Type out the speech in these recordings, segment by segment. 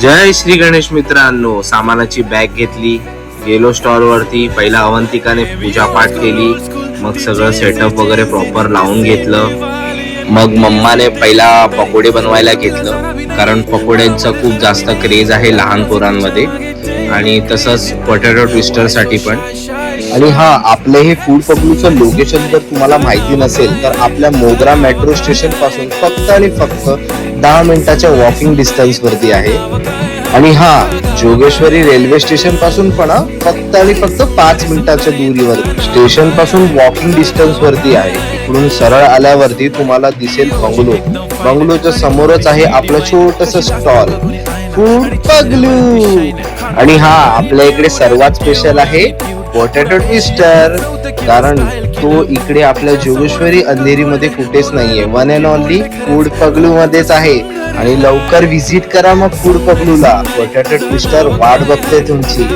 जय श्री गणेश मित्रांनो, सामानाची बॅग घेतली, गेलो स्टॉल वरती. पहिला अवंतिकाने पूजापाठ केली, मग सगळं सेटअप वगैरे प्रॉपर लावून घेतलं. मग मम्माने पहिला पकोडे बनवायला घेतलं, कारण पकोड्यांचा खूप जास्त क्रेज आहे लहान पोरांमध्ये, आणि तसंच पोटॅटो ट्विस्टर साठी पण. आणि हा, आपलं हे फूड पब्लूचं लोकेशन जर तुम्हाला माहिती नसेल तर आपल्या मोगरा मेट्रो स्टेशन पासून फक्त आणि फक्त 10 मिनिटाच्या वॉकिंग डिस्टन्स वरती आहे. आणि हा, जोगेश्वरी रेल्वे स्टेशन पासून पण फक्त आणि फक्त 5 मिनिटाच्या दूरीवर स्टेशन पासून वॉकिंग डिस्टन्स वरती आहे. इकडून सरळ आल्यावरती तुम्हाला दिसेल बंगलो. बंगलोच्या समोरच आहे आपलं छोटस स्टॉल फूड पगलू. आणि हा, आपल्या इकडे सर्वात स्पेशल आहे पोटॅटो ट्विस्टर, कारण तो इकडे आपल्या जोगेश्वरी अंधेरी मध्ये कुठेच नाहीये. वन अँड ओनली फूड पगलू मध्येच आहे. आणि लवकर व्हिजिट करा मग फूड पगलूला. पोटॅटो ट्विस्टर वाट बघते तुमची.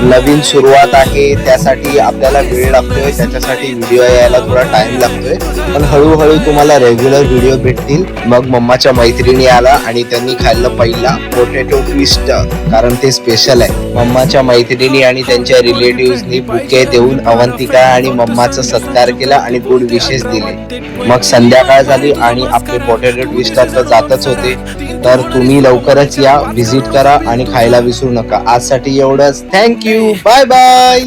नवीन सुरुवात आहे, त्यासाठी आपल्याला वेळ लागतोय, त्याच्यासाठी व्हिडिओ यायला थोडा टाइम लागतोय, पण हळूहळू तुम्हाला रेग्युलर व्हिडिओ भेटतील. मग मम्माच्या मैत्रिणी आला आणि त्यांनी खाल्लं पहिला पोटॅटो ट्विस्टर, कारण ते स्पेशल आहे. मम्माच्या मैत्रिणी आणि त्यांच्या रिलेटिव्हनी बुके देऊन अवंतिका आणि मम्माचा सत्कार केला आणि गुड विशेस दिले. मग संध्याकाळ झाली आणि आपले पोटॅटो ट्विस्टर तर जातच होते. तर तुम्ही लवकरच या, व्हिजिट करा आणि खायला विसरू नका. आजसाठी एवढंच. Thank you, bye bye.